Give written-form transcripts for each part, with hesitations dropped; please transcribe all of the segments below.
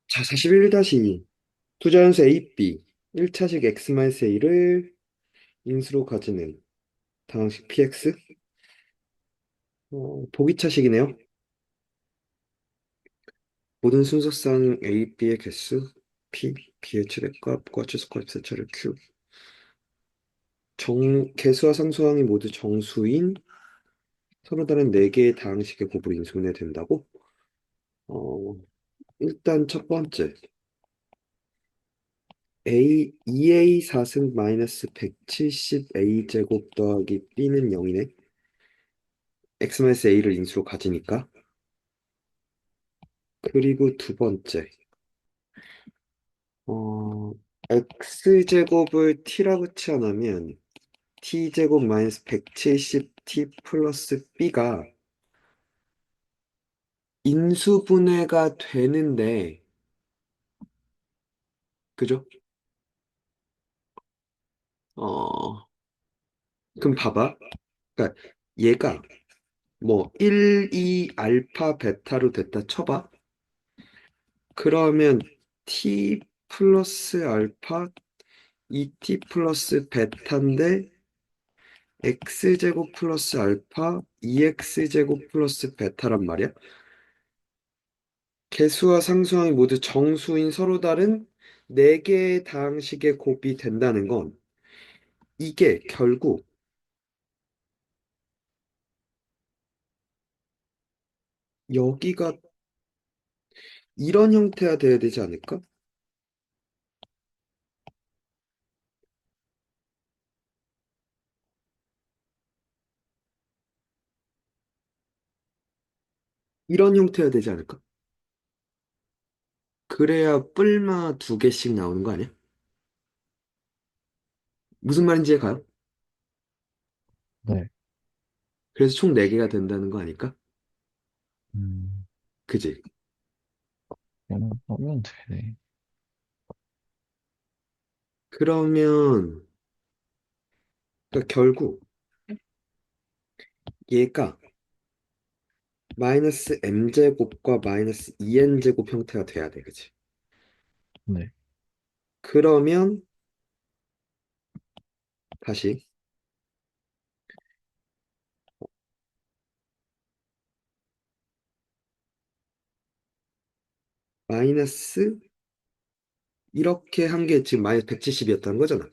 자, 41-2. 투자연수 A, B. 1차식 X-A를 인수로 가지는 다항식 PX. 보기차식이네요. 모든 순서상 A, B의 개수 P, B의 최대값과 최소값 세차를 Q. 개수와 상수항이 모두 정수인 서로 다른 4개의 다항식의 곱을 인수분해 된다고? 어, 일단 첫 번째. A, 2A 4승 마이너스 170A 제곱 더하기 B는 0이네. X-A를 인수로 가지니까. 그리고 두 번째. 어, X제곱을 T라고 치환하면 T제곱 마이너스 170T 플러스 B가 인수분해가 되는데, 그죠? 어, 그럼 봐봐. 그러니까 얘가 뭐 1, 2, 알파, 베타로 됐다 쳐봐. 그러면 t 플러스 알파 2t 플러스 베타인데 x제곱 플러스 알파 2x제곱 플러스 베타란 말이야. 개수와 상수항이 모두 정수인 서로 다른 4개의 다항식의 곱이 된다는 건 이게 결국 여기가 이런 형태가 돼야 되지 않을까? 이런 형태가 되지 않을까? 그래야 뿔마 2개씩 나오는 거 아니야? 무슨 말인지 가요? 네. 그래서 총 4개가 된다는 거 아닐까? 음, 그지? 그냥 하면 되네. 그러면 그러니까 결국 얘가 마이너스 m제곱과 마이너스 2n제곱 형태가 돼야 돼, 그지? 네. 그러면 다시 마이너스 이렇게 한 게 지금 마이너스 170이었다는 거잖아.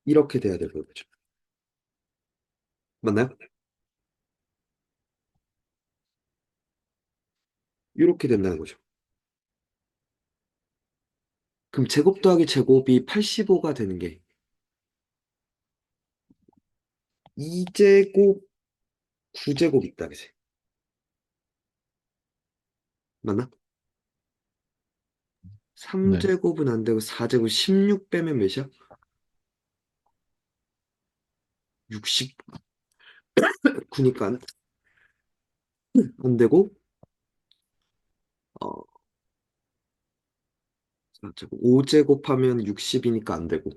이렇게 돼야 되는 거죠. 맞나요? 이렇게 된다는 거죠. 그럼 제곱 더하기 제곱이 85가 되는 게 2제곱, 9제곱 있다, 그지? 맞나? 네. 3제곱은 안 되고 4제곱 16 빼면 몇이야? 69니까 안 되고, 어, 4제곱, 5제곱 하면 60이니까 안 되고,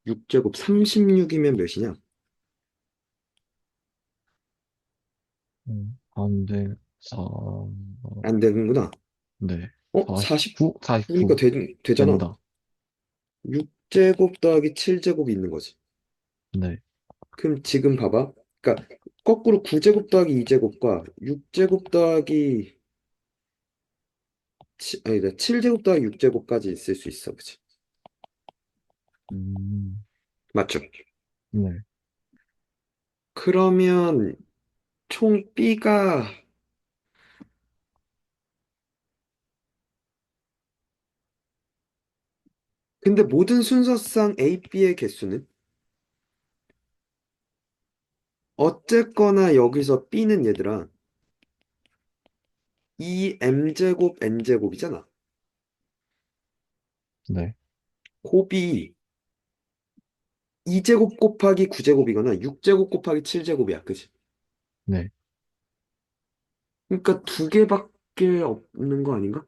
6제곱 36이면 몇이냐? 안 돼. 안 되는구나. 네. 49니까 49 되잖아. 된다. 6제곱 더하기 7제곱이 있는 거지. 네. 그럼 지금 봐봐. 그러니까 거꾸로 9제곱 더하기 2제곱과 6제곱 더하기 아니다. 7제곱 더하기 6제곱까지 있을 수 있어. 그치? 음, 맞죠? 네. 그러면 총 B가 근데 모든 순서상 A, B의 개수는 어쨌거나 여기서 B는 얘들아 2M제곱 N제곱이잖아. 네. 곱이 2제곱 곱하기 9제곱이거나 6제곱 곱하기 7제곱이야. 그치? 네. 그러니까 2개밖에 없는 거 아닌가?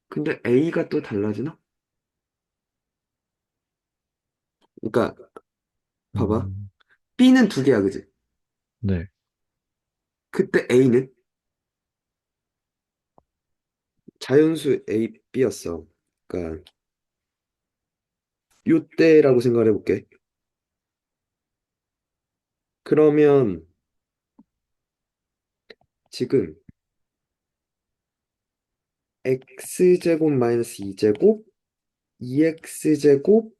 근데 A가 또 달라지나? 그러니까 봐봐. 음, B는 2개야. 그치? 네, 그때 A는 자연수 A, B였어. 그러니까 요때라고 생각을 해볼게. 그러면 지금 x제곱 마이너스 2제곱 2x제곱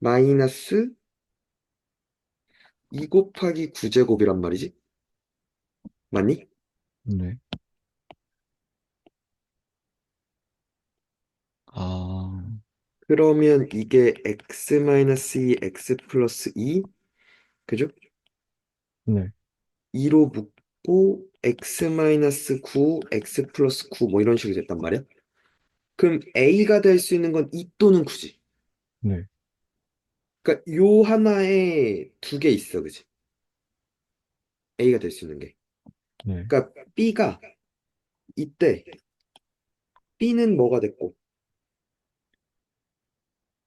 마이너스 2 곱하기 9제곱이란 말이지. 맞니? 네. 아, 그러면 이게 x 마이너스 2, x 플러스 2, 그죠? 네, 2로 묶고 x 마이너스 9, x 플러스 9 뭐 이런 식으로 됐단 말이야. 그럼 a가 될 수 있는 건 2 또는 9지. 네, 그러니까 요 하나에 두 개 있어, 그지? a가 될 수 있는 게. 네, 그러니까 b가 이때 b는 뭐가 됐고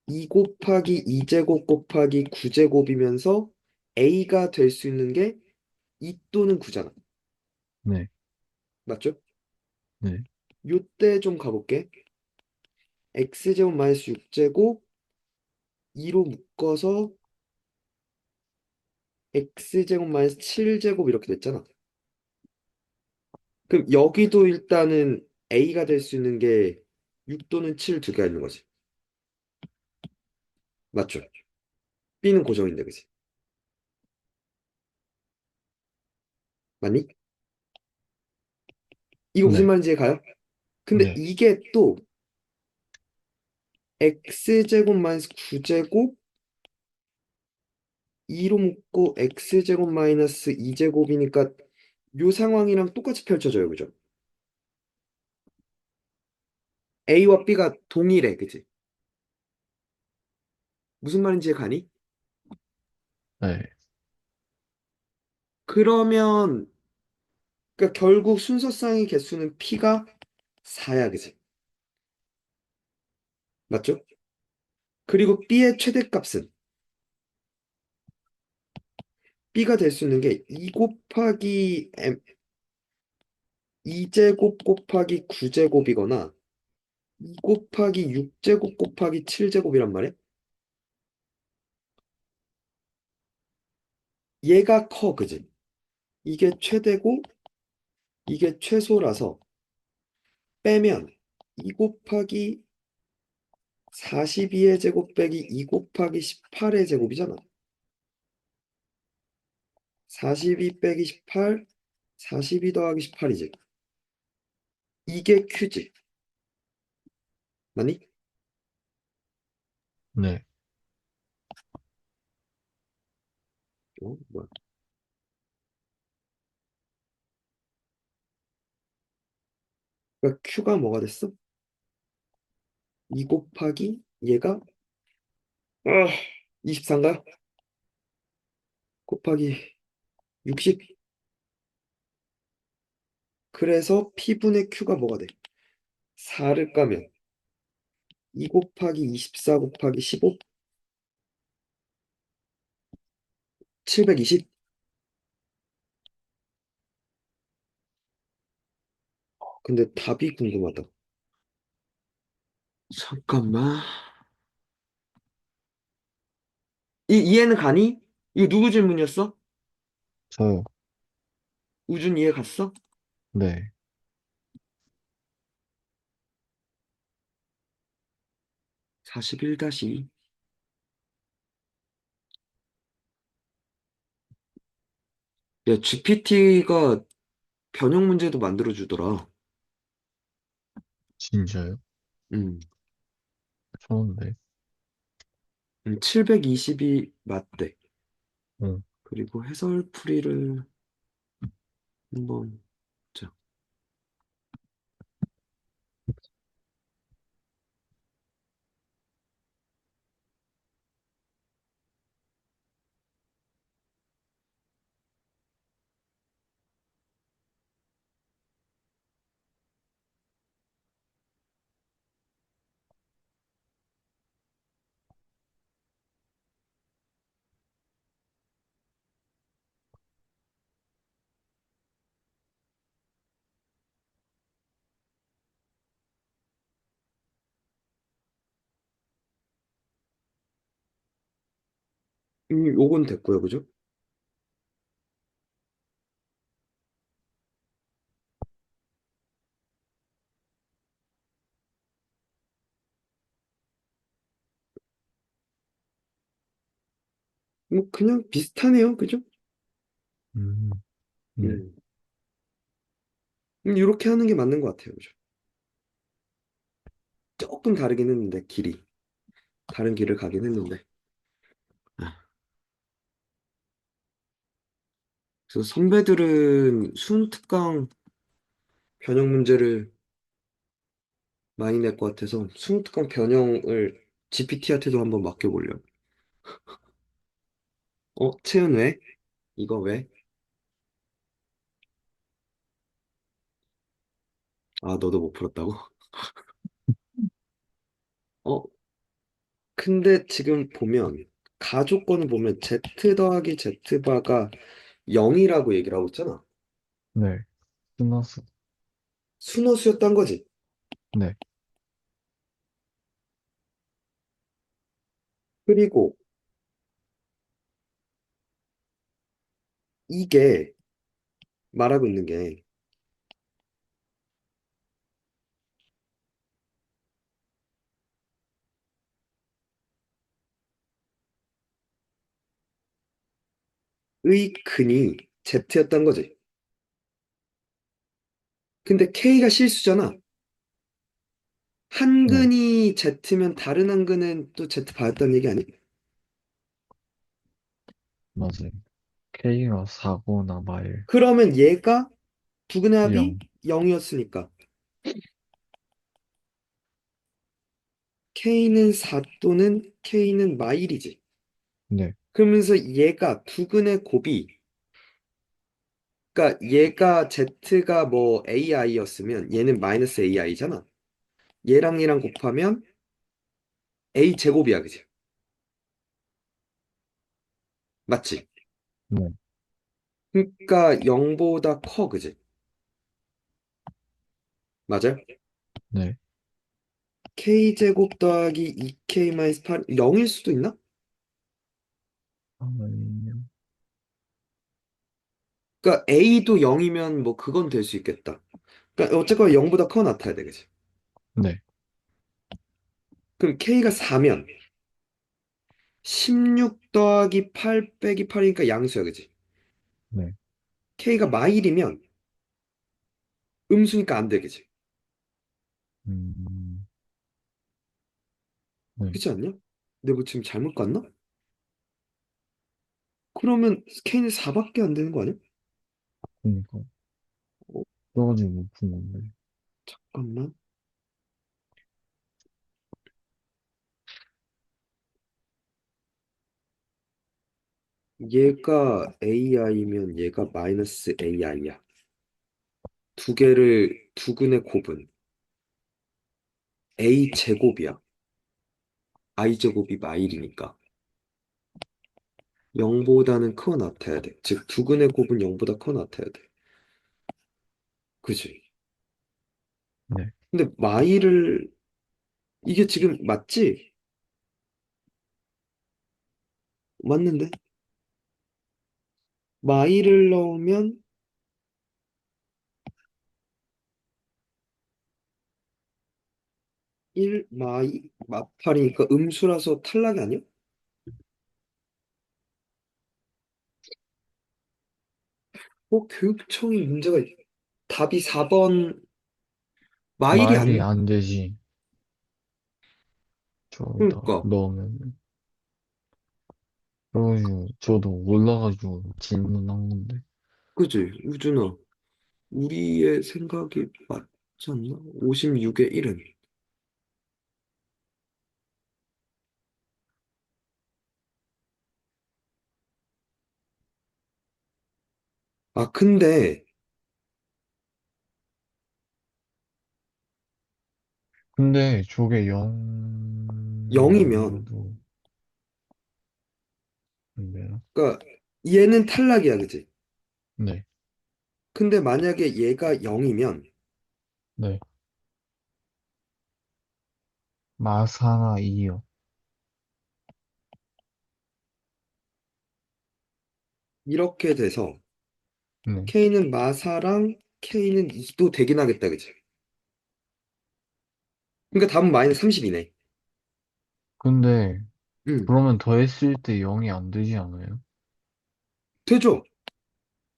2 곱하기 2제곱 곱하기 9제곱이면서 a가 될 수 있는 게 2 또는 9잖아. 네, 맞죠? 네, 요때 좀 가볼게. x제곱 마이너스 6제곱 2로 묶어서 x제곱 마이너스 7제곱 이렇게 됐잖아. 그럼 여기도 일단은 a가 될 수 있는 게 6 또는 7 두 개가 있는 거지. 맞죠? b는 고정인데, 그지? 맞니? 이거 무슨 네, 말인지 가요? 근데 네, 이게 또 x제곱 마이너스 9제곱 2로 묶고 x제곱 마이너스 2제곱이니까 요 상황이랑 똑같이 펼쳐져요. 그죠? a와 b가 동일해. 그지? 무슨 말인지 가니? 네. 그러면 그러니까 결국 순서상의 개수는 p가 4야. 그지? 맞죠? 그리고 b의 최대값은 b가 될 수 있는 게 2 곱하기 2제곱 곱하기 9제곱이거나 2 곱하기 6제곱 곱하기 7제곱이란 말이야. 얘가 커. 그지? 이게 최대고 이게 최소라서 빼면 2 곱하기 42의 제곱 빼기 2 곱하기 18의 제곱이잖아. 42 빼기 18, 42 더하기 18이지. 이게 큐지. 맞니? 네. 뭐야. 그러니까 큐가 뭐가 됐어? 2 곱하기 얘가 24인가요? 곱하기 60. 그래서 P분의 Q가 뭐가 돼? 4를 까면 2 곱하기 24 곱하기 15? 720? 근데 답이 궁금하다. 잠깐만. 이해는 가니? 이거 누구 질문이었어? 저요. 우준 이해 갔어? 네. 41-2. 야, GPT가 변형 문제도 만들어주더라. 진짜요? 음, 처음인데. 720이 맞대. 응. 그리고 해설풀이를 한번 자. 요건 됐고요, 그죠? 뭐 그냥 비슷하네요, 그죠? 음, 네. 음, 이렇게 하는 게 맞는 것 같아요, 그죠? 조금 다르긴 했는데 길이 다른 길을 가긴 했는데. 아, 그래서 선배들은 수능 특강 변형 문제를 많이 낼 것 같아서 수능 특강 변형을 GPT한테도 한번 맡겨보려고. 채은 왜? 이거 왜? 아, 너도 못 풀었다고? 어, 근데 지금 보면 가족권을 보면 Z 더하기 Z바가 0이라고 얘기를 하고 있잖아. 네. 끝났어. 순호수였단 거지. 네. 그리고 이게 말하고 있는 게 의 근이 Z였단 거지. 근데 K가 실수잖아. 한 네. 근이 Z면 다른 한 근은 또 Z 받았다는 얘기 아니? 맞아요. K가 4거나 마일 그러면 얘가 두근의 합이 0. 0이었으니까 K는 4 또는 K는 마일이지. 네. 그러면서 얘가 두근의 곱이 그러니까 얘가 Z가 뭐 AI였으면 얘는 마이너스 AI잖아. 얘랑 얘랑 곱하면 A 제곱이야, 그지? 맞지? 네. 그러니까 0보다 커, 그지? 맞아요? 네. K 제곱 더하기 2K 마이너스 8 0일 수도 있나? 아니면, 그러니까 A도 0이면 뭐 그건 될 수 있겠다. 그러니까 어쨌거나 0보다 커 나타야 돼, 그지? 네. 그럼 K가 4면 16 더하기 8 빼기 8이니까 양수야, 그지? 네. K가 마일이면 음수니까 안 돼, 그지? 음, 네. 그렇지 않냐? 내가 뭐 지금 잘못 갔나? 그러면 K는 4밖에 안 되는 거 아니야? 그러니까. 어, 떨어지고 높은 건데. 잠깐만. 얘가 AI면 얘가 마이너스 AI야. 두 개를 두근의 곱은 A 제곱이야. I 제곱이 마일이니까. 0보다는 커 나타야 돼. 즉, 두근의 곱은 0보다 커 나타야 돼. 그지? 네. 근데 마일을, 이게 지금 맞지? 맞는데? 마일을 넣으면 1 마이, 마팔이니까 음수라서 탈락이 아니야? 교육청이 문제가, 답이 4번, 마일이 말이 안, 안 되지. 저기다 그러니까. 넣으면. 그래가지고 저도 몰라가지고 질문한 건데. 그지? 우준아, 우리의 생각이 맞지 않나? 56의 1은. 아, 근데 근데 저게 0이 0이면, 아니어도 안 되나? 그러니까 얘는 탈락이야, 그지? 네. 근데 만약에 얘가 0이면 네. 마사나 이요. 이렇게 돼서 네. K는 마사랑 K는 2도 되긴 하겠다, 그치? 그러니까 답은 마이너스 30이네. 근데, 응, 그러면 더했을 때 0이 안 되지 않아요? 되죠?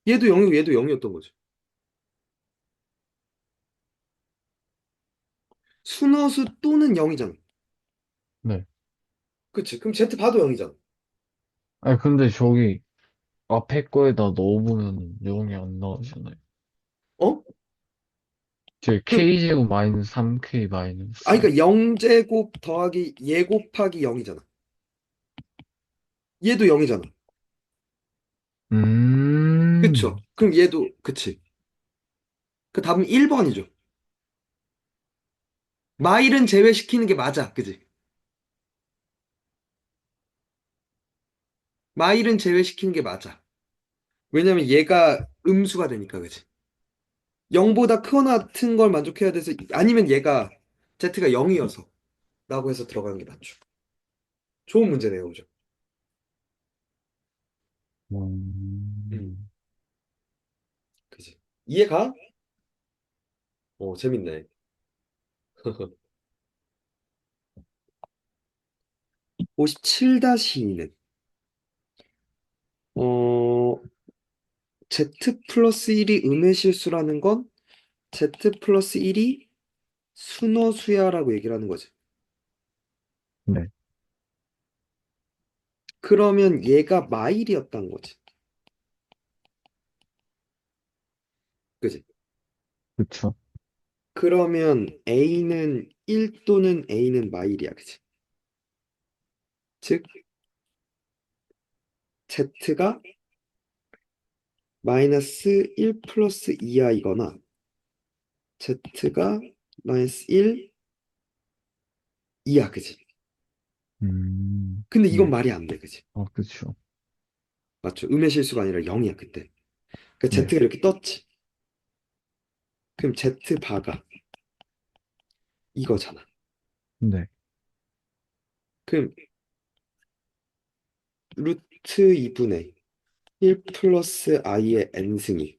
얘도 0이고 얘도 0이었던 거죠. 순허수 또는 0이잖아. 네. 그치? 그럼 Z 봐도 0이잖아. 아니, 근데 저기, 앞에 거에다 넣어보면 0이 안 나오잖아요. 어? 저 그, K제곱 마이너스 3K 아, 마이너스. 그러니까 0제곱 더하기 얘 곱하기 0이잖아. 얘도 0이잖아. 그쵸? 음, 그럼 얘도, 그치? 그 답은 1번이죠. 마일은 제외시키는 게 맞아. 그지? 마일은 제외시키는 게 맞아. 왜냐면 얘가 음수가 되니까, 그지? 0보다 크거나 같은 걸 만족해야 돼서, 아니면 얘가 Z가 0이어서 라고 해서 들어가는 게 맞죠. 좋은 문제네요, 그죠? 음, 음, 그지? 이해가? 재밌네. 57-2는, 어, Z 플러스 1이 음의 실수라는 건 Z 플러스 1이 순어수야라고 얘기를 하는 거지. 네, 그러면 얘가 마일이었던 거지. 그지? 그쵸. 그러면 A는 1 또는 A는 마일이야. 그지? 즉, Z가 마이너스 1 플러스 2i거나 Z가 마이너스 1, 2야. 그지? 근데 이건 네. 말이 안 돼. 그지? 그쵸. 맞죠? 음의 실수가 아니라 0이야, 그때. 그러니까 네, Z가 이렇게 떴지. 그럼 Z 바가 이거잖아. 네. 그럼 루트 2분의 1 플러스 i의 n승이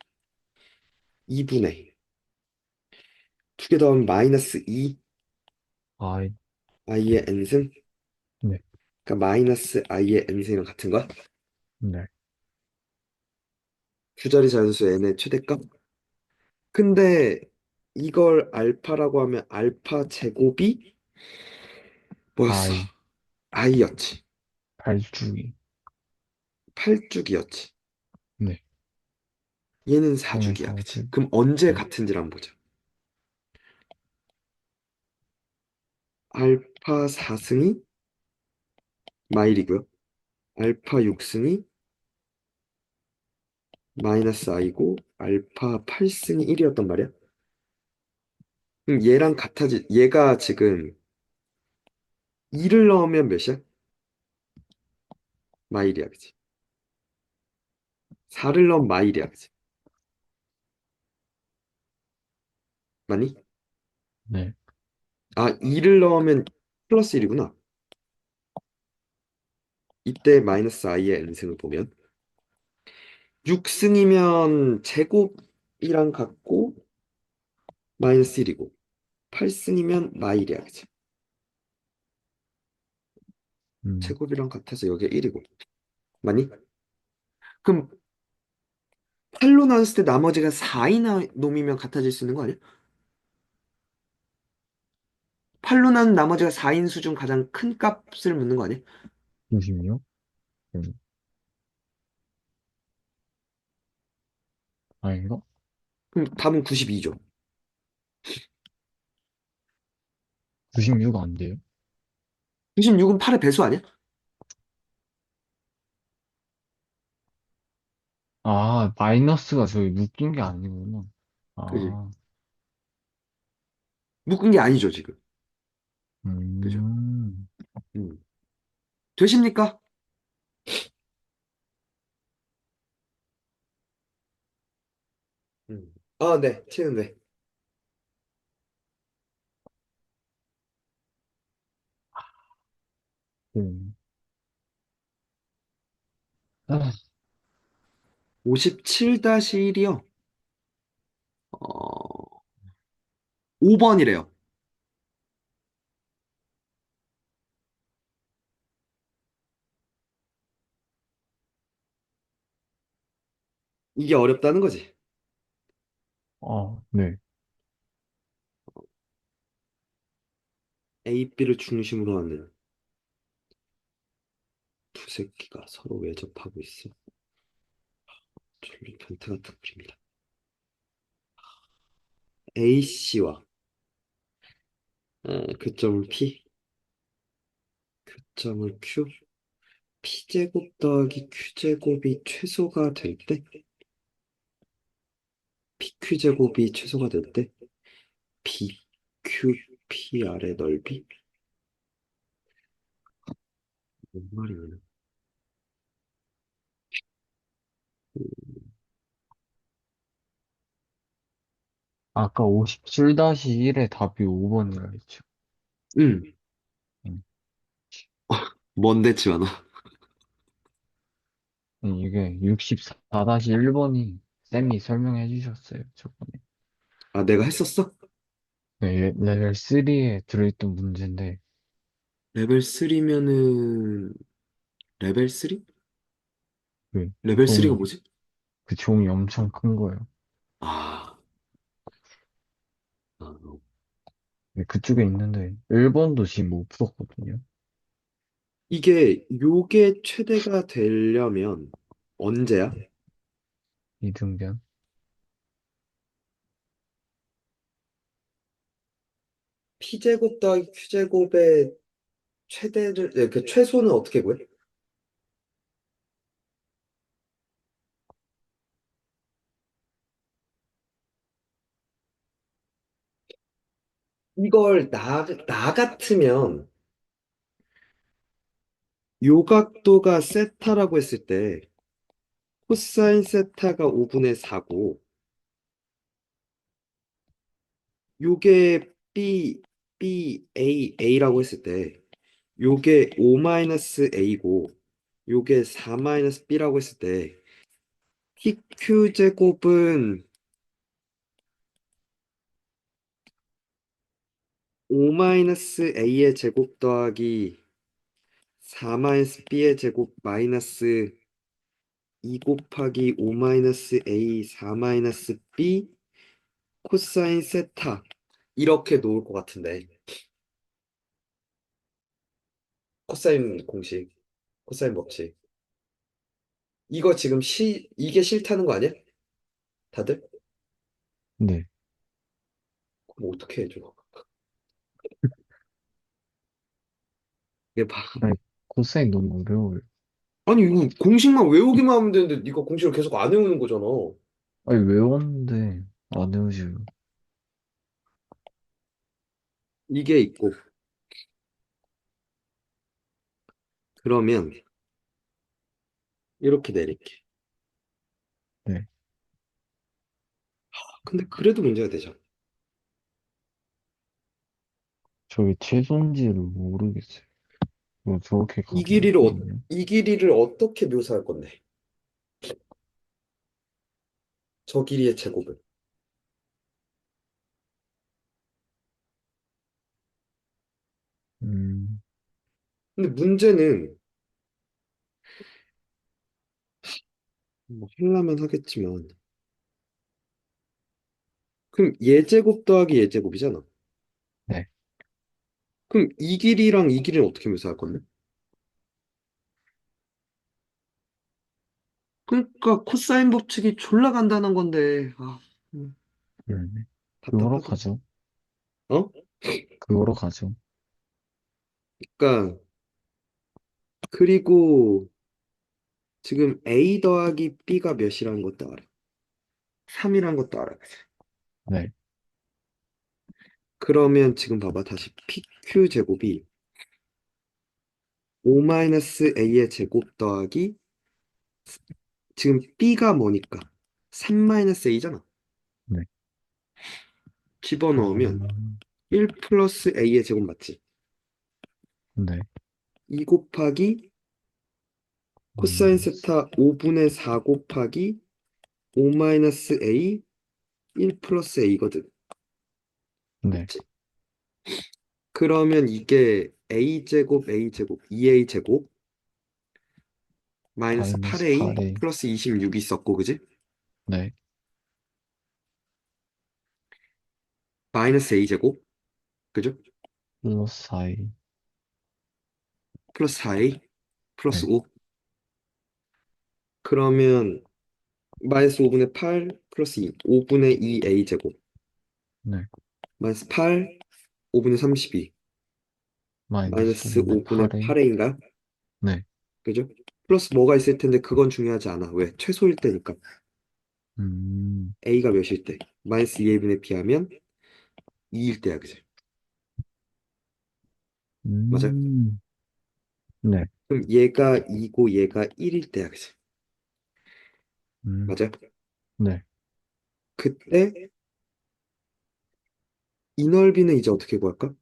2분의 두 개 더하면 마이너스 2 아, i의 n승. 네, 그러니까 마이너스 i의 n승이랑 같은 거야. 네. 두 자리 자연수 n의 최대값. 근데 이걸 알파라고 하면 알파 제곱이 뭐였어? I, i였지. 발주기. 8주기였지. 네. 얘는 얘는 4주기야. 그치? 4주. 그럼 언제 네. 같은지를 한번 보자. 알파 4승이 마일이고요. 알파 6승이 마이너스 i고 알파 8승이 1이었단 말이야. 그럼 얘랑 같아지 얘가 지금 2를 넣으면 몇이야? 마일이야, 그치? 4를 넣으면 마일이야, 그치? 맞니? 네. 아, 2를 넣으면 플러스 1이구나. 이때 마이너스 i의 n승을 보면 6승이면 제곱이랑 같고 마이너스 1이고 8승이면 마일이야, 그치? 음, 제곱이랑 같아서 여기가 1이고 맞니? 그럼 8로 나눴을 때 나머지가 4이 놈이면 같아질 수 있는 거 아니야? 8로 나눈 나머지가 4인 수 중 가장 큰 값을 묻는 거 아니야? 96? 아닌가? 그럼 답은 92죠. 96 안 돼요? 96은 8의 배수 아니야? 마이너스가 저기 묶인 게 아니구나. 그지? 아, 묶은 게 아니죠, 지금. 그죠? 음, 음. 되십니까? 네, 치는데. 음. 아, 57-1이요? 5번이래요. 이게 어렵다는 거지. 네. A, B를 중심으로 하는 두 새끼가 서로 외접하고 있어. 졸리 변태 같은 그림이다. AC와 교점을 P, 교점을 Q, P제곱 더하기 Q제곱이 최소가 될 때, PQ제곱이 최소가 될 때, BQP 아래 넓이? 뭔 말이야? 아까 57-1의 답이 5번이라 했죠. 응, 음. 뭔데, 지원아? 이게 64-1번이 쌤이 설명해 주셨어요, 저번에. 아, 내가 했었어? 네, 레벨 3에 들어있던 문제인데, 레벨 3면은, 레벨 3? 그 레벨 3가 종이, 뭐지? 그 종이 엄청 큰 거예요. 아, 어. 근데 그쪽에 있는데, 1번도 지금 못 풀었거든요. 요게 최대가 되려면 언제야? 이등변. P제곱 더하기 Q제곱의 그 최소는 어떻게 구해? 이걸 나 같으면 요 각도가 세타라고 했을 때 코사인 세타가 5분의 4고 요게 A라고 했을 때 요게 5-A고 요게 4-B라고 했을 때 PQ제곱은 5-A의 제곱 더하기 4-B의 제곱 마이너스 2 곱하기 5-A 4-B 코사인 세타 이렇게 놓을 것 같은데 코사인 공식 코사인 법칙 이거 지금 이게 싫다는 거 아니야? 다들? 네. 그럼 어떻게 해줘? 이게 봐. 아니, 코사인 너무 어려워요. 아니 이거 공식만 외우기만 하면 되는데 네가 공식을 계속 안 외우는 거잖아. 아니, 외웠는데, 안 외우셔요. 이게 있고 그러면 이렇게 내릴게. 네. 근데 그래도 문제가 되죠. 저게 최소인지를 모르겠어요. 뭐 저렇게 가고 있거든요. 이 길이를 어떻게 묘사할 건데? 저 길이의 제곱을. 음, 근데 문제는 뭐 하려면 하겠지만 그럼 예제곱 더하기 예제곱이잖아. 네. 그럼 이 길이랑 이 길이는 어떻게 묘사할 건데? 그러니까 코사인 법칙이 졸라 간단한 건데 음, 그거로 답답하다. 가죠. 어? 그거로 가죠. 그러니까 그리고 지금 A 더하기 B가 몇이라는 것도 알아. 3이라는 것도 알아. 네. 그러면 지금 봐봐 다시 PQ 제곱이 5-A의 제곱 더하기 지금 B가 뭐니까 3-A잖아. 네. 집어넣으면 음, 1 플러스 A의 제곱 맞지? 네. 2 곱하기 코사인 음, 세타 5분의 4 곱하기 5 마이너스 A, 1 플러스 A거든. 네. 맞지? 그러면 이게 A제곱, A제곱, 2A제곱, 마이너스 마이너스 8A, 8A. 플러스 26이 있었고, 그지? 네. 마이너스 A제곱, 그죠? 플러스 I. 플러스 4A, 플러스 네. 5. 그러면 마이너스 5분의 8, 플러스 2, 5분의 2A제곱, 네. 마이너스 8, 5분의 32, 마이너스 마이너스 5분의 5분의 8A. 8A인가? 네. 그죠? 플러스 뭐가 있을 텐데 그건 중요하지 않아. 왜? 최소일 때니까. 음. A가 몇일 때? 마이너스 2A분의 B하면 2일 때야, 그지? 맞아? 음. 네. 그럼 얘가 2고 얘가 1일 때야, 그지? 음. 맞아? 네. 그때 이 넓이는 이제 어떻게 구할까?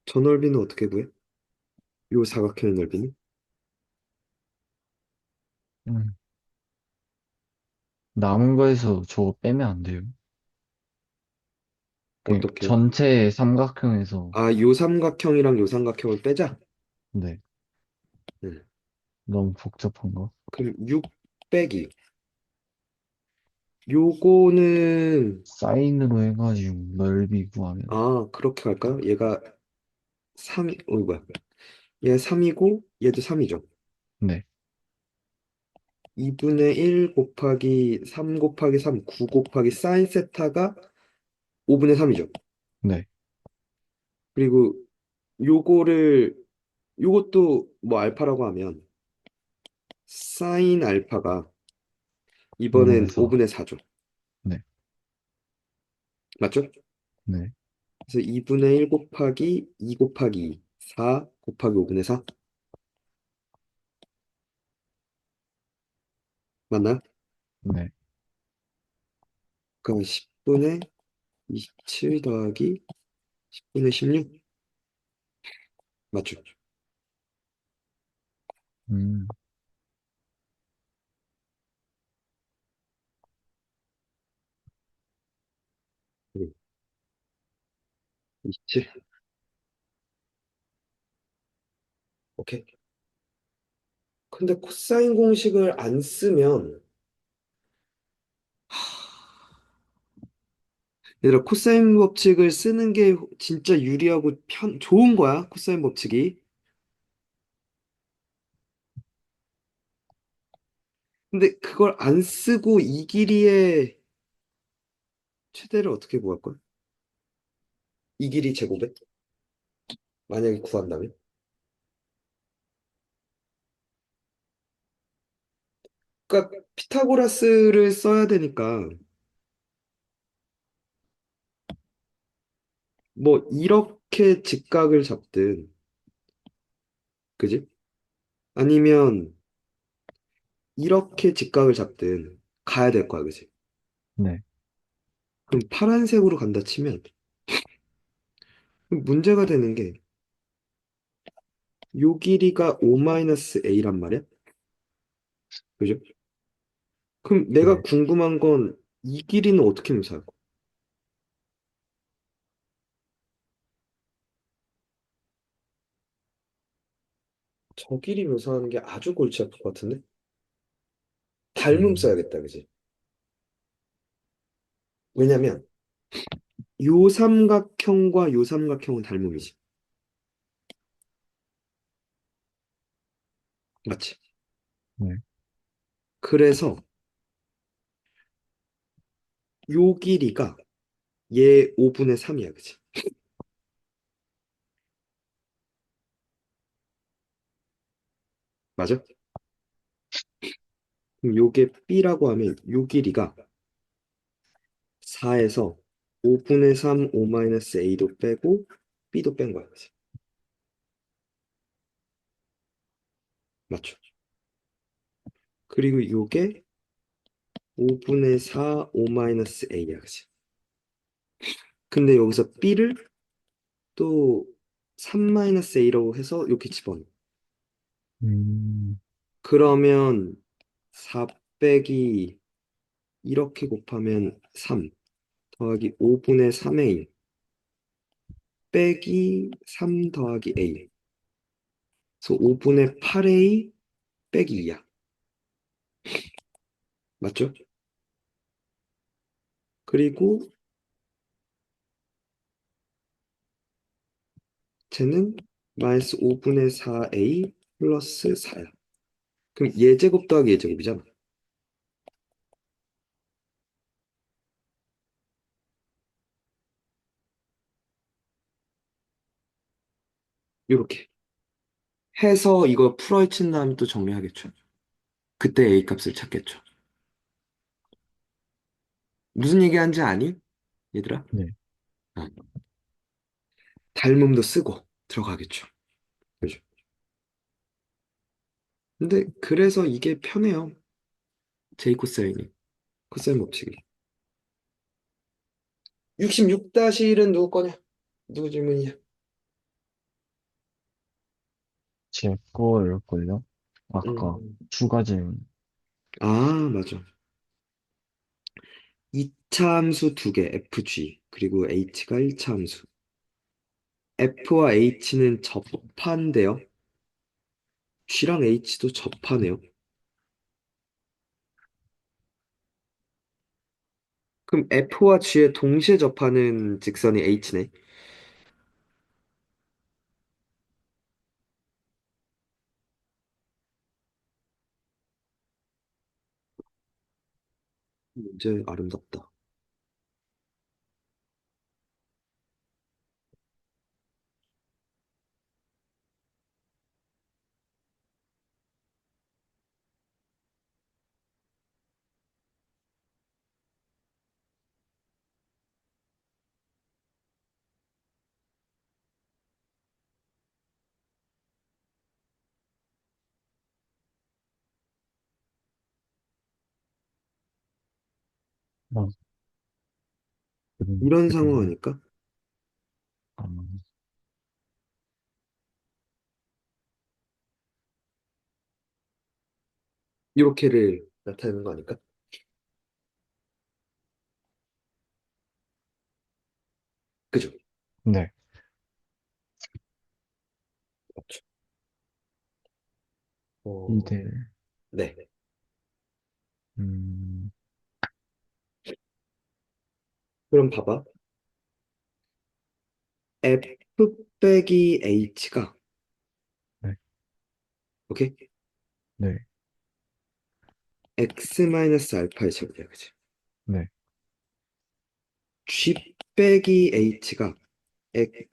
저 넓이는 어떻게 구해? 요 사각형의 넓이는? 음. 남은 거에서 저거 빼면 안 돼요. 그 어떻게? 전체 삼각형에서. 아, 요 삼각형이랑 요 삼각형을 빼자. 네. 응. 너무 복잡한 거. 그럼 6 빼기. 요거는 사인으로 해가지고 넓이 구하면. 아, 그렇게 할까요? 얘가 3이, 뭐야? 얘 3이고 얘도 3이죠. 네. 2분의 1 곱하기 3 곱하기 3, 9 곱하기 사인 세타가 5분의 3이죠. 네. 그리고 요거를 요것도 뭐 알파라고 하면 사인 알파가 5분의 이번엔 4. 5분의 4죠. 네. 맞죠? 네. 그래서 2분의 1 곱하기 2 곱하기 2, 4 곱하기 5분의 4 맞나요? 네. 그럼 10분의 27 더하기 10분의 16 맞죠? 음. 27 오케이. 근데 코사인 공식을 안 쓰면 얘들아 코사인 법칙을 쓰는 게 진짜 유리하고 좋은 거야 코사인 법칙이. 근데 그걸 안 쓰고 이 길이의 최대를 어떻게 구할 거야? 이 길이 제곱에 만약에 구한다면? 그러니까 피타고라스를 써야 되니까 뭐 이렇게 직각을 잡든 그지? 아니면 이렇게 직각을 잡든 가야 될 거야 그지? 네. 그럼 파란색으로 간다 치면 문제가 되는 게 요 길이가 5-a란 말이야? 그죠? 그럼 내가 네. 궁금한 건 이 길이는 어떻게 묘사할 거야? 저 길이 묘사하는 게 아주 골치 아플 것 같은데? 닮음 음. 써야겠다 그지? 왜냐면 요 삼각형과 요 삼각형은 닮음이지. 맞지? 네. 그래서 요 길이가 얘 5분의 3이야, 그치? 맞아? 그럼 요게 B라고 하면 요 길이가 4에서 5분의 3, 5-A도 빼고 B도 뺀 거야, 그치? 맞죠? 그리고 요게 5분의 4, 5-A야, 그치? 근데 여기서 B를 또 3-a라고 해서 이렇게 집어넣어. 음, 그러면 4 빼기 이렇게 곱하면 3 더하기 5분의 3a 빼기 3 더하기 a. 그래서 5분의 8a 빼기 2야. 맞죠? 그리고 쟤는 마이너스 5분의 4a 플러스 4야. 그럼 예제곱 더하기 예제곱이잖아. 이렇게 해서 이거 풀어헤친 다음에 또 정리하겠죠. 그때 a 값을 찾겠죠. 무슨 얘기하는지 아니? 얘들아? 네. 어. 닮음도 쓰고 들어가겠죠. 그죠? 근데 그래서 이게 편해요. 제이 코사인이. 코사인 법칙이. 66-1은 누구 거냐? 누구 질문이냐? 제 거일걸요? 아까 음. 추가 질문. 아, 맞아. 이차 함수 두 개, FG, 그리고 H가 1차 함수. F와 H는 접한대요. G랑 H도 접하네요. 그럼 F와 G에 동시에 접하는 직선이 H네. 문제 아름답다. 아, 이런 상황 그림. 아닐까? 아, 이렇게를 나타내는 거 아닐까? 그죠? 네. 맞죠. 어, 이대, 네. 음, 그럼 봐봐. F 빼기 H가, 네, 오케이? 네, X 마이너스 알파의 제곱이야, 그치? 네, G 빼기 H가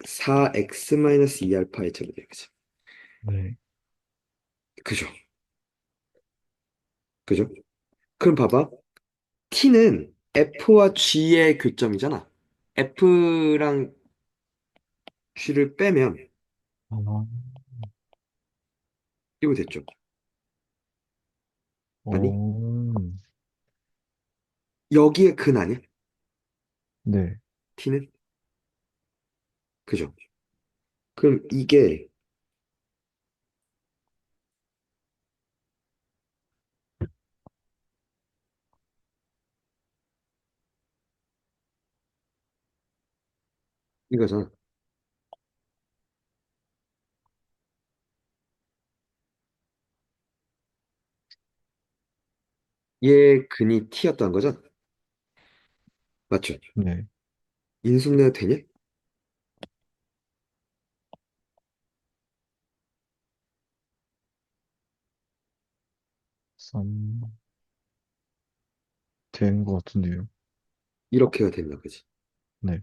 4X 마이너스 2 알파의 제곱이야, 그치? 네. 그죠? 그죠? 그럼 봐봐. T는 F와 G의 교점이잖아. F랑 G를 빼면 아, 이거 됐죠? 아니? 오, 여기에 근 아니야? 네. T는? 그죠? 그럼 이게 이거잖아. 얘 근이 T였다는 거잖아. 맞죠? 네. 인수분해가 되냐? 3, 된 것 같은데요. 이렇게가 된다, 그지? 네.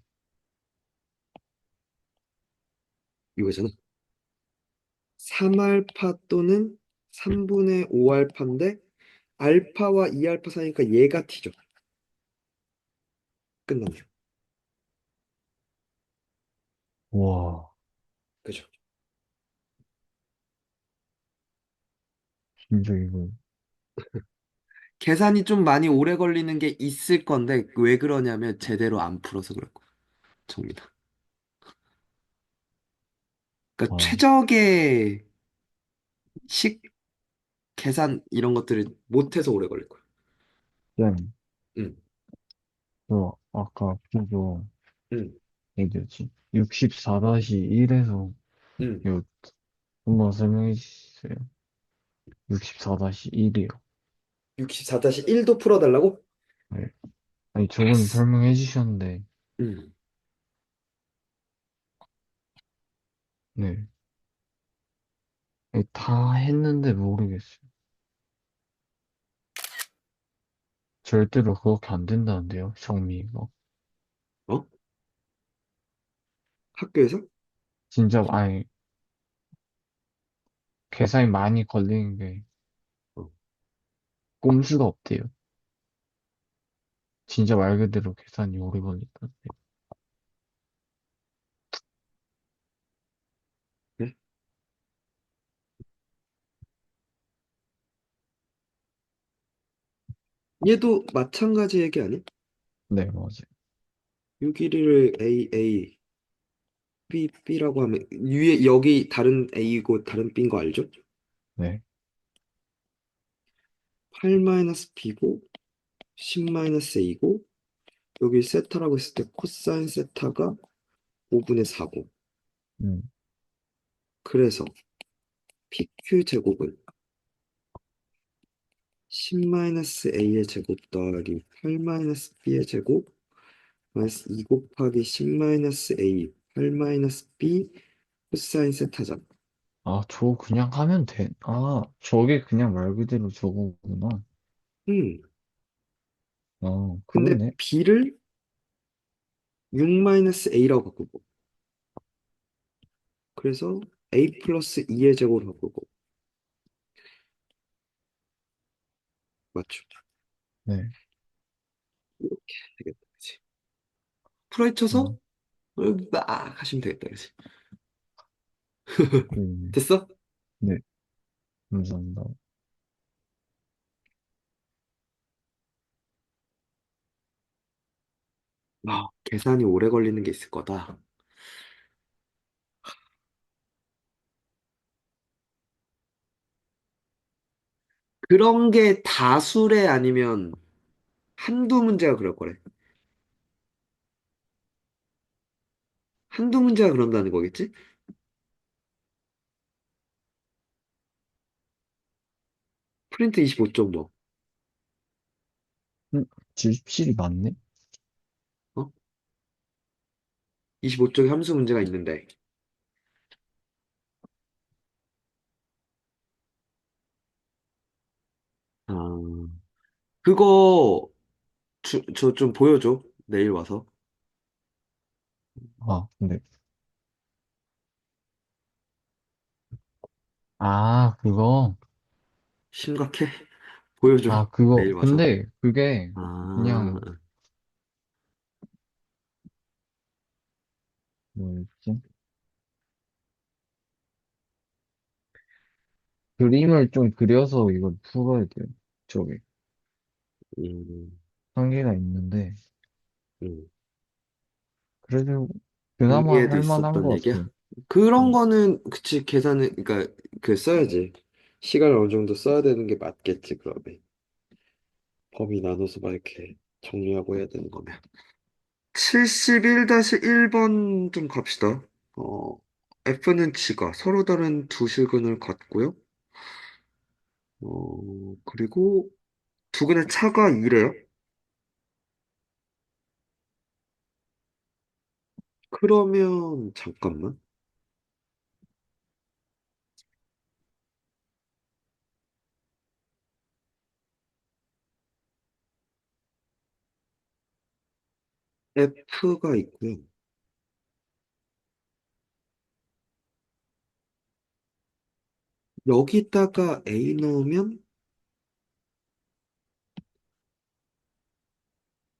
이거잖아. 3알파 또는 3분의 5알파인데 알파와 2알파 사이니까 얘가 T죠. 끝났네요. 와, 그죠? 진짜 이거. 계산이 좀 많이 오래 걸리는 게 있을 건데 왜 그러냐면 제대로 안 풀어서 그럴 거야. 접니다. 그러니까 아, 최적의 식, 계산 이런 것들을 못해서 오래 걸릴 거야. 쌤, 응, 저 아까 그거 응, 얘기했지. 64-1에서 응. 이거 한번 설명해 주세요. 64-1이요. 64-1도 풀어달라고? 네. 아니, 저건 알았어. 설명해 주셨는데, 응. 네. 아니, 다 했는데 모르겠어요. 절대로 그렇게 안 된다는데요, 정리가. 어? 학교에서? 진짜, 아니, 계산이 많이 걸리는 게 어. 꼼수가 없대요. 진짜 말 그대로 계산이 오래 걸린다는데. 그래? 얘도 마찬가지 얘기 아니? 네, 맞아요. 6일을 A, A, B, B라고 하면 위에 여기 다른 A고 다른 B인 거 알죠? 네. 8-B고 10-A고 여기 세타라고 했을 때 코사인 세타가 5분의 4고 음, 그래서 PQ 제곱은 10-A의 제곱 더하기 8-B의 제곱 마이너스 2 곱하기 10-A 8-B 코사인 세타잖아. 아, 저 그냥 하면 돼. 아, 저게 그냥 말 그대로 저거구나. 음, 근데 그러네. B를 6-A라고 바꾸고 그래서 A 플러스 2의 제곱으로 바꾸고 맞죠? 네. 이렇게 되겠다. 그치? 풀어헤쳐서 음, 막 하시면 되겠다. 그치? 그, 됐어? 네. 감사합니다. 계산이 오래 걸리는 게 있을 거다. 그런 게 다수래 아니면 한두 문제가 그럴 거래. 한두 문제가 그런다는 거겠지? 프린트 25쪽 뭐, 음, 집실이 맞네? 어? 25쪽에 함수 문제가 있는데, 아, 그거, 저 좀 보여줘. 내일 와서. 아, 네. 아, 그거. 심각해. 보여줘. 아, 그거. 내일 와서. 근데 그게 아, 그냥 뭐였지? 그림을 좀 그려서 이걸 풀어야 돼요. 저게. 음, 한계가 있는데. 음. 그래도 그나마 위에도 할 만한 있었던 것 얘기야? 같아요. 그런 네. 거는, 그치, 계산은, 그니까, 그 써야지. 시간을 어느 정도 써야 되는 게 맞겠지, 그러면. 범위 나눠서 막 이렇게 정리하고 해야 되는 거면. 71-1번 좀 갑시다. 어, F는 지가 서로 다른 두 실근을 갖고요. 그리고 두 근의 차가 2래요. 그러면, 잠깐만. F가 있고요. 여기다가 A 넣으면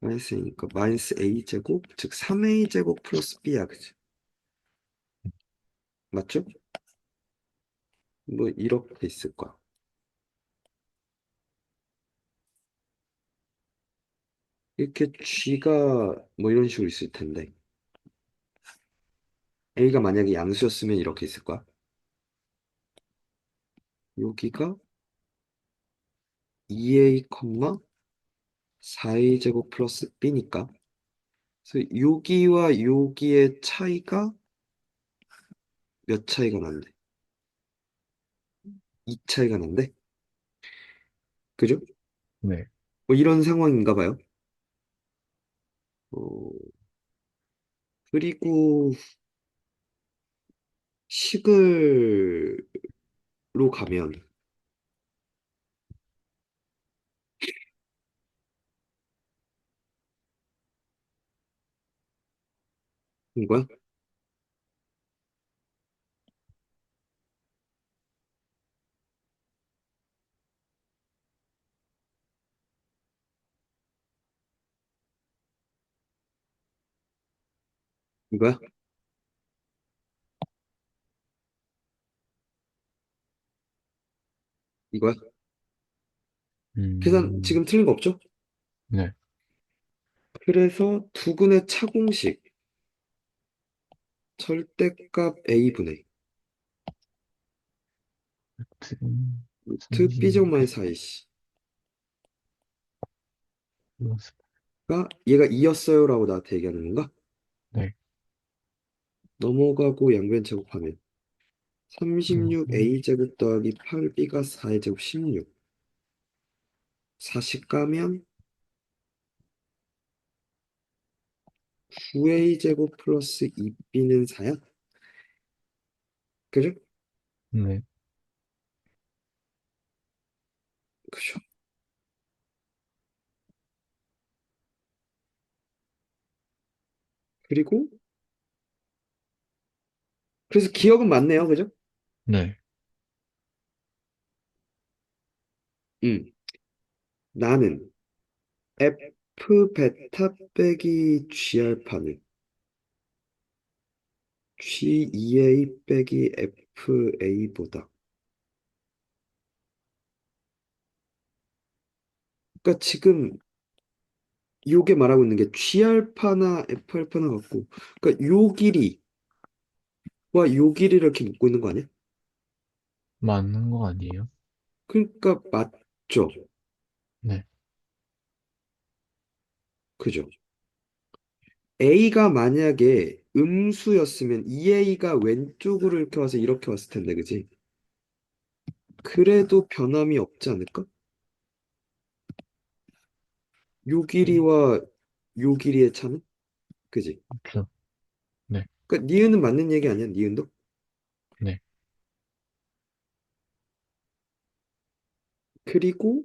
마이너스니까 마이너스 A 제곱, 즉 3A 제곱 플러스 B야, 그치? 맞죠? 뭐 이렇게 있을 거야. 이렇게 G가 뭐 이런 식으로 있을 텐데. A가 만약에 양수였으면 이렇게 있을 거야. 여기가 2A, 4A 제곱 플러스 B니까. 그래서 여기와 여기의 차이가 몇 차이가 난대? 2 차이가 난대? 그죠? 네. 뭐 이런 상황인가 봐요. 어, 그리고 식을로 가면 이거야? 이거야? 이거야? 계산 음, 지금 틀린 거 없죠? 네. 그래서 두근의 차공식 절대값 A분의 루트 B제곱 100 마이너스 4AC 플러스. 가 얘가 2였어요 라고 나한테 얘기하는 건가? 네. 넘어가고 양변 제곱하면 그리고 36A 제곱 더하기 8B가 4의 제곱 16 40 가면 9A 제곱 플러스 2B는 4야? 그죠? 네. 그죠? 그리고 그래서 기억은 맞네요 그죠? 네. 음 나는 F 베타 빼기 G 알파는 G2A 빼기 FA보다 그러니까 지금 요게 말하고 있는 게 G 알파나 F 알파나 같고 그러니까 요 길이와 요 길이를 이렇게 묶고 있는 거 아니야? 맞는 거 아니에요? 그러니까 맞죠? 네. 그죠? A가 만약에 음수였으면 2A가 왼쪽으로 이렇게 와서 이렇게 왔을 텐데 그지? 그래도 변함이 없지 않을까? 요 길이와 요 길이의 차는? 그지? 그렇죠. 네. 그러니까 니은은 맞는 얘기 아니야? 니은도? 네. 그리고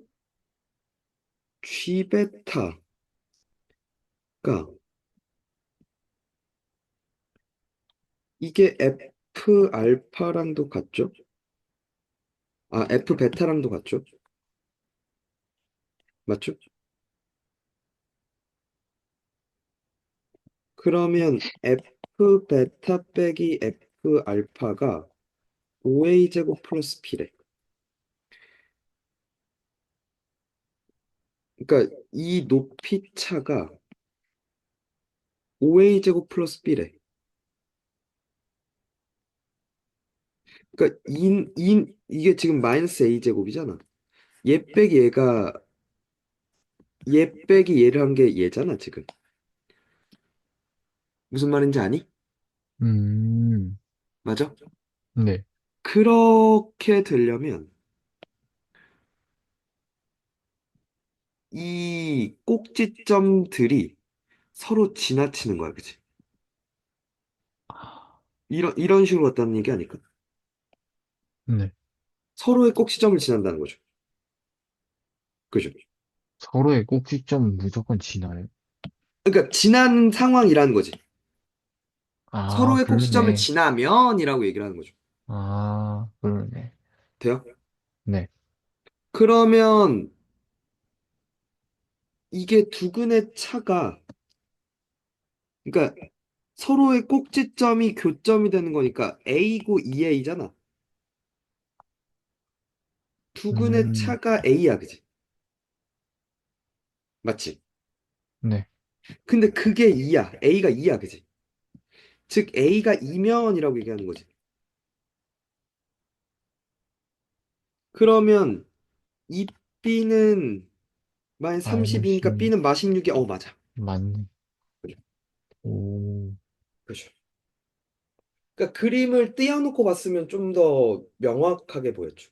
G 베타가 이게 F 알파랑도 같죠? 아, F 베타랑도 같죠? 맞죠? 그러면 F 베타 빼기 F 알파가 5A 제곱 플러스 P래. 그러니까 이 높이 차가 5A 제곱 플러스 B래. 그러니까 이게 지금 마이너스 A 제곱이잖아. 얘 빼기 얘가 얘 빼기 얘를 한 게 얘잖아, 지금. 무슨 말인지 아니? 음, 맞아? 네. 그렇게 되려면 이 꼭지점들이 서로 지나치는 거야, 그치? 이런 식으로 왔다는 얘기 아닐까? 네. 서로의 꼭지점을 지난다는 거죠. 그죠? 서로의 꼭지점은 무조건 지나요. 그러니까 지난 상황이라는 거지. 아, 서로의 꼭지점을 그러네. 지나면이라고 얘기를 하는 거죠. 아, 그러네. 돼요? 네. 그러면 이게 두근의 차가, 그러니까 서로의 꼭지점이 교점이 되는 거니까 A고 2A잖아. 두근의 음, 차가 A야, 그지? 맞지? 네. 근데 그게 2야. A가 2야, 그지? 즉 A가 2면이라고 얘기하는 거지. 그러면 이 B는 마이너스 마이너스 32니까 16. B는 마 16이 맞아. 맞네. 그래. 오, 그렇죠. 그러니까 그림을 띄워놓고 봤으면 좀 더 명확하게 보였죠.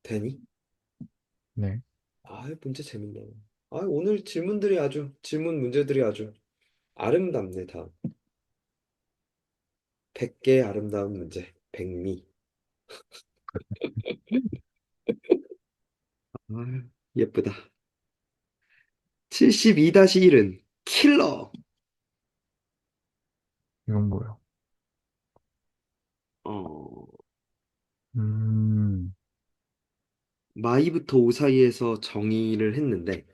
되니? 네. 아, 문제 재밌네. 아, 오늘 질문 문제들이 아주 아름답네, 다. 100개의 아름다운 문제. 백미. 아, 예쁘다. 72-1은 킬러. 이건 뭐요? 어, 음, 마이부터 오 사이에서 정의를 했는데,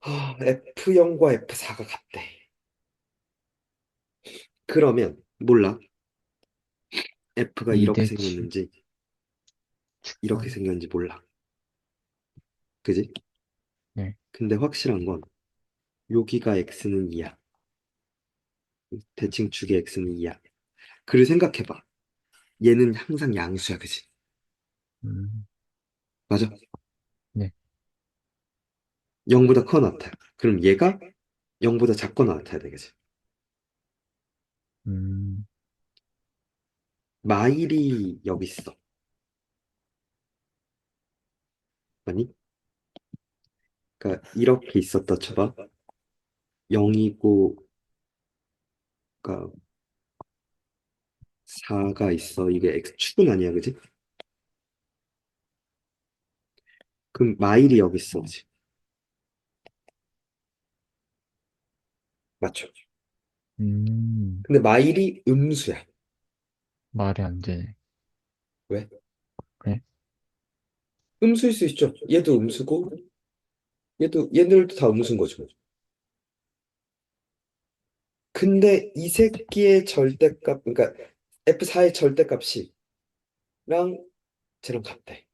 F0과 F4가 같대. 그러면, 몰라. F가 이렇게 2대7 생겼는지, 이렇게 축소하기. 생겼는지 몰라. 그지? 네. 근데 확실한 건, 여기가 X는 2야. 대칭 축의 X는 2야. 그리고 생각해봐. 얘는 항상 양수야, 그지? 음, 맞아. 네. 0보다 커 나타야. 그럼 얘가 0보다 작거 나타야 되겠지. 음, 마일이 여기 있어. 아니? 그러니까 이렇게 있었다 쳐봐. 0이고, 그러니까 4가 있어. 이게 X축은 아니야, 그지? 그럼 마일이 여기 있어, 그지? 맞죠? 음, 근데 마일이 음수야. 말이 안 되네. 왜? 네? 음수일 수 있죠. 얘도 음수고, 얘들도 다 음수인 거죠. 근데 이 새끼의 절대값, 그러니까 F4의 절대값이랑 쟤랑 같대.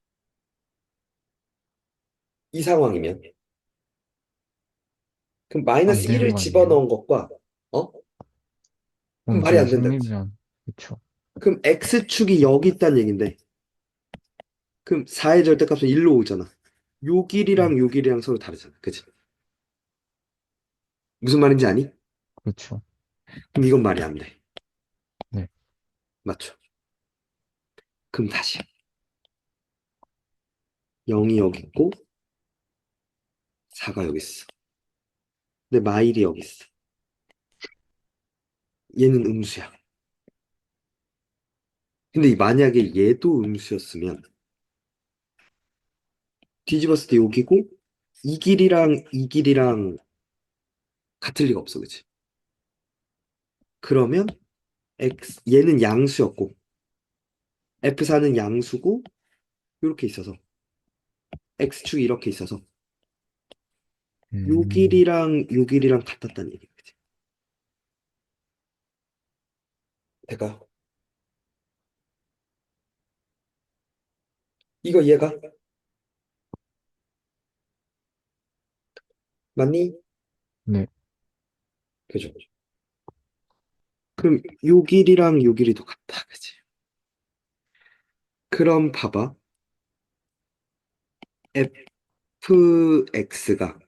이 상황이면. 그럼 안 마이너스 되는 1을 거 아니에요? 집어넣은 것과, 어? 그럼 그럼 말이 둘이 안 된다, 그치? 성립이면, 그쵸. 그럼 X축이 여기 있다는 얘긴데, 그럼 4의 절대값은 1로 오잖아. 요 네. 길이랑 요 길이랑 서로 다르잖아. 그치? 무슨 말인지 아니? 그쵸. 그럼 이건 말이 안 돼. 네. 맞죠? 그럼 다시. 0이 여기 있고, 4가 여기 있어. 근데 마일이 여기 있어. 얘는 음수야. 근데 만약에 얘도 음수였으면, 뒤집었을 때 여기고, 이 길이랑 같을 리가 없어. 그치? 그러면, 얘는 양수였고, F4는 양수고, 이렇게 있어서, X축이 이렇게 있어서, 음, 요 길이랑 같았다는 얘기야. 그치? 내가, 이거 얘가, 맞니? 네. 그죠? 그럼 요 길이랑 요 길이도 같다. 그치? 그럼 봐봐. fx가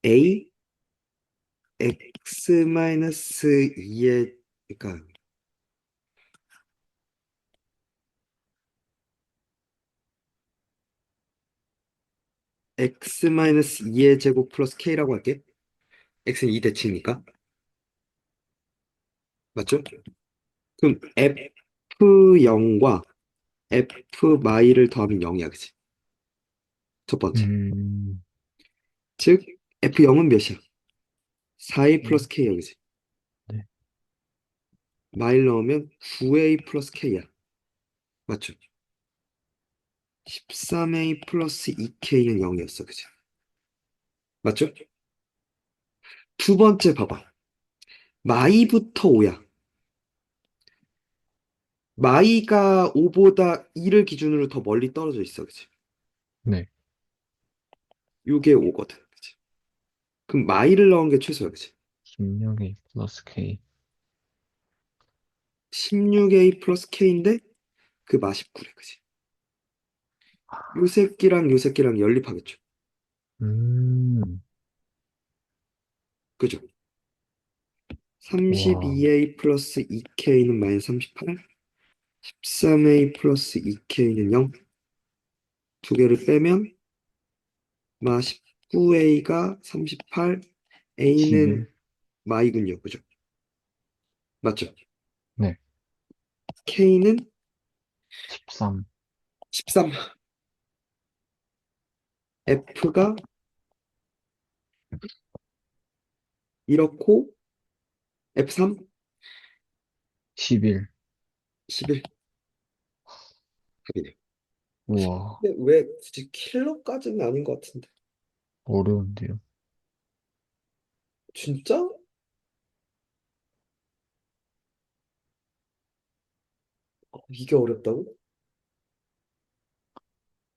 a x-2의, 그러니까 x-2의 제곱 플러스 k라고 할게. x는 2 대칭이니까. 맞죠? 그럼 f0과 f-를 더하면 0이야. 그치? 첫 번째. 음, 즉, f0은 몇이야? 4a 네. 플러스 k야. 그치? 네. 마일 넣으면 9a 플러스 k야. 맞죠? 13a 플러스 2k는 0이었어. 그치? 맞죠? 두 번째 봐봐. 마이부터 5야. 마이가 5보다 2를 기준으로 더 멀리 떨어져 있어. 그치? 네. 요게 5거든. 그치? 그럼 마이를 넣은 게 최소야, 그치? 16A 플러스 K. 16A 플러스 K인데 그 맛이 9래, 그치? 요 새끼랑 요 새끼랑 연립하겠죠. 음, 그죠? 와, 32A 플러스 2K는 마이너스 38, 13A 플러스 2K는 0, 두 개를 빼면 마 19A가 38, A는 11. 마이군요. 그죠? 맞죠? 네, K는 13. 13, F가 이렇고 F3, 11. 11 답이네요. 우와, 근데 왜 굳이 킬러까지는 아닌 것 같은데. 어려운데요. 진짜? 이게 어렵다고?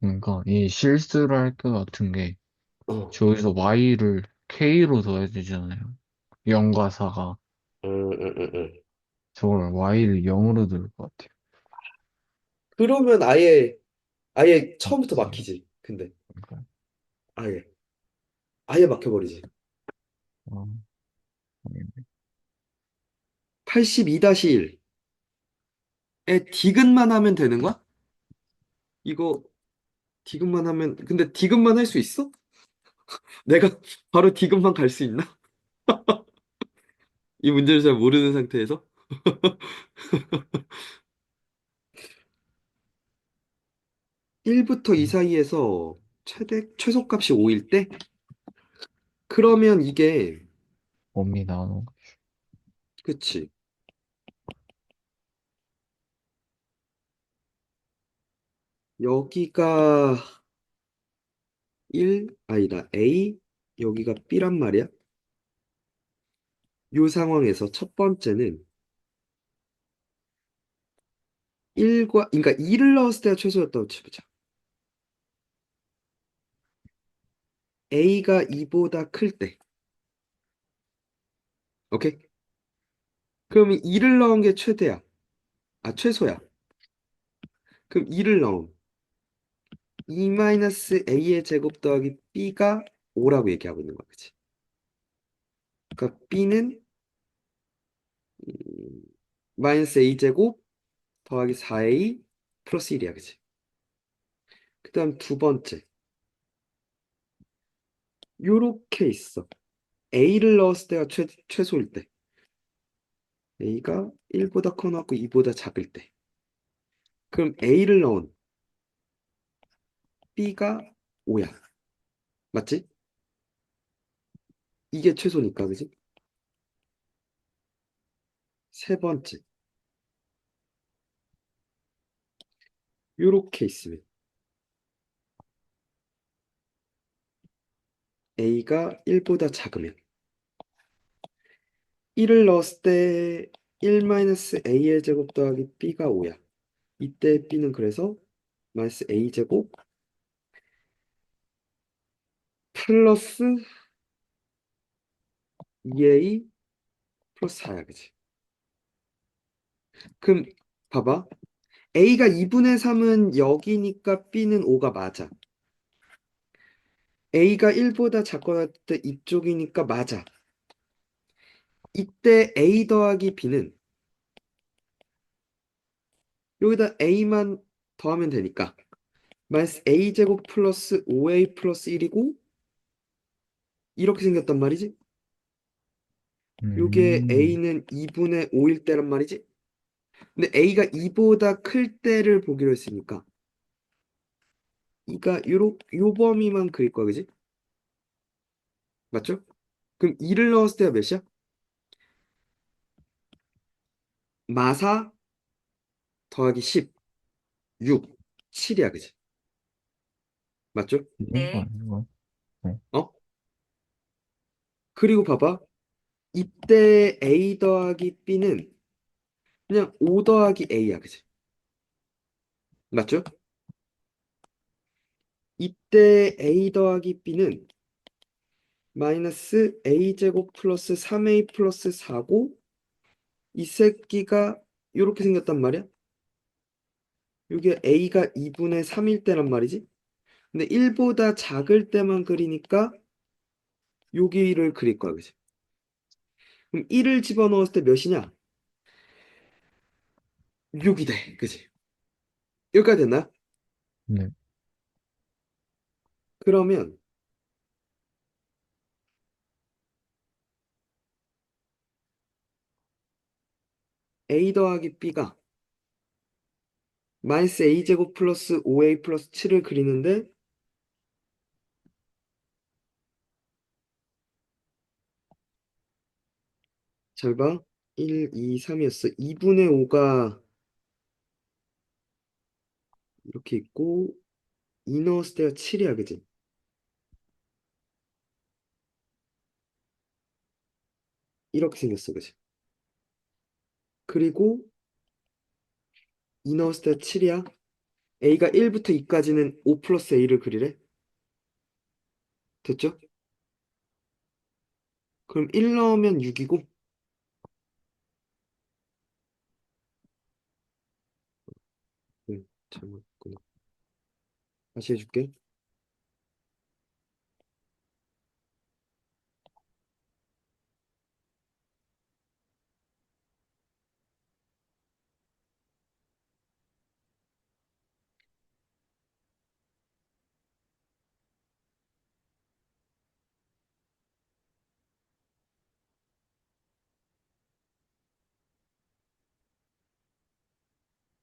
그러니까 이 실수를 할 것 같은 게 어. 저기서 Y를 K로 둬야 되잖아요. 0과 4가. 응. 저걸 Y를 0으로 둘 것 같아요. 그러면 아예 처음부터 맞지? 막히지. 근데 그러니까, 아예 아예 막혀버리지. 어, 아니네. 82-1에 디귿만 하면 되는 거야? 이거 디귿만 하면 근데 디귿만 할 수 있어? 내가 바로 디귿만 갈 수 있나? 이 문제를 잘 모르는 상태에서 1부터 2 사이에서 최소값이 5일 때 그러면 이게 범위 나누는 거. 그치 여기가 1 아니다 A 여기가 B란 말이야. 이 상황에서 첫 번째는 1과 그러니까 2를 넣었을 때가 최소였다고 치보자. A가 2보다 클 때. 오케이? 그러면 2를 넣은 게 최대야. 아, 최소야. 그럼 2를 넣음. 2-A의 제곱 더하기 B가 5라고 얘기하고 있는 거야. 그치? 그러니까 B는 마이너스 A 제곱 더하기 4A 플러스 1이야. 그치? 그 다음 두 번째. 요렇게 있어. A를 넣었을 때가 최소일 때. A가 1보다 커놓고 2보다 작을 때. 그럼 A를 넣은 B가 5야. 맞지? 이게 최소니까, 그지? 세 번째. 요렇게 있으면 A가 1보다 작으면 1을 넣었을 때 1-A의 제곱 더하기 B가 5야. 이때 B는 그래서 마이너스 A 제곱 플러스 2A 플러스 4야, 그지? 그럼 봐봐. A가 2분의 3은 여기니까 B는 5가 맞아. A가 1보다 작거나 할 때 이쪽이니까 맞아. 이때 A 더하기 B는 여기다 A만 더하면 되니까 마이너스 A 제곱 플러스 5A 플러스 1이고 이렇게 생겼단 말이지. 요게 음, A는 2분의 5일 때란 말이지. 근데 A가 2보다 클 때를 보기로 했으니까 이가 요 범위만 그릴 거야, 그지? 맞죠? 그럼 2를 넣었을 때가 몇이야? 마사 더하기 10, 6, 7이야, 그지? 맞죠? 이런 거 네. 아닌가? 네. 어? 그리고 봐봐. 이때 A 더하기 B는 그냥 5 더하기 A야, 그지? 맞죠? 이때 A 더하기 B는 마이너스 a제곱 플러스 3a 플러스 4고 이 새끼가 이렇게 생겼단 말이야. 이게 a가 2분의 3일 때란 말이지. 근데 1보다 작을 때만 그리니까 여기를 그릴 거야, 그지? 그럼 1을 집어넣었을 때 몇이냐? 6이 돼, 그지? 여기까지 됐나? 네. 그러면 a 더하기 b가 마이너스 a제곱 플러스 5a 플러스 7을 그리는데 잘 봐. 1, 2, 3이었어. 2분의 5가 이렇게 있고 2 넣었을 때가 7이야, 그지? 이렇게 생겼어, 그지? 그리고 2 넣었을 때가 7이야. a가 1부터 2까지는 5 플러스 a를 그리래. 됐죠? 그럼 1 넣으면 6이고 잘못했구나. 다시 해줄게.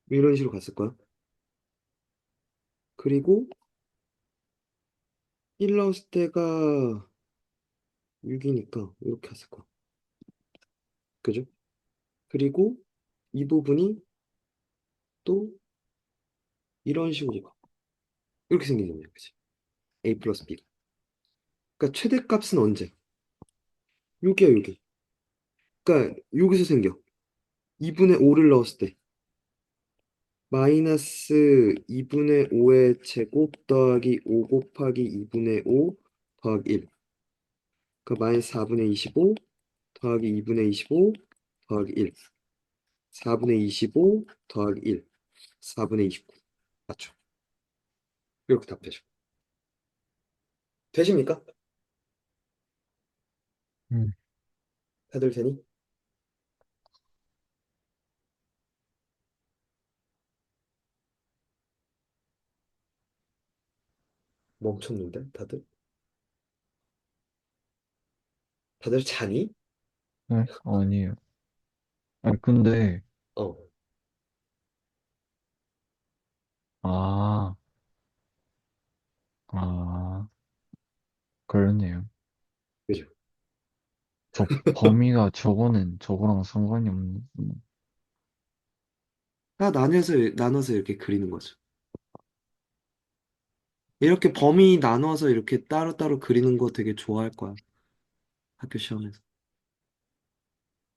이런 식으로 갔을 거야. 그리고 1 넣었을 때가 6이니까 이렇게 갔을 거야. 그죠? 그리고 이 부분이 또 이런 식으로 가. 이렇게 생긴 거야, 그지? a 플러스 b가. 그러니까 최대값은 언제? 여기야, 여기. 그러니까 여기서 생겨. 2분의 5를 넣었을 때 마이너스 2분의 5의 제곱 더하기 5 곱하기 2분의 5 더하기 1. 그러니까 마이너스 4분의 25 더하기 2분의 25 더하기 1. 4분의 25 더하기 1. 4분의 29. 맞죠? 이렇게 답해줘. 되십니까? 음. 다들 되니? 멈췄는데? 다들? 다들 자니? 네? 아니에요. 아니, 근데, 어, 아, 아, 그러네요. 그죠? 범위가 저거는 저거랑 상관이 없는. 다 나눠서 이렇게 그리는 거죠. 이렇게 범위 나눠서 이렇게 따로따로 그리는 거 되게 좋아할 거야. 학교 시험에서.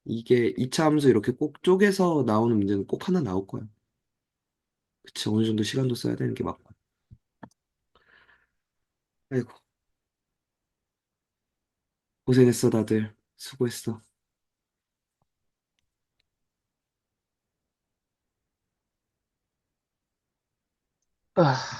이게 2차 함수 이렇게 꼭 쪼개서 나오는 문제는 꼭 하나 나올 거야. 그치, 어느 정도 시간도 써야 되는 게 맞고. 아이고, 고생했어, 다들. 수고했어. 아.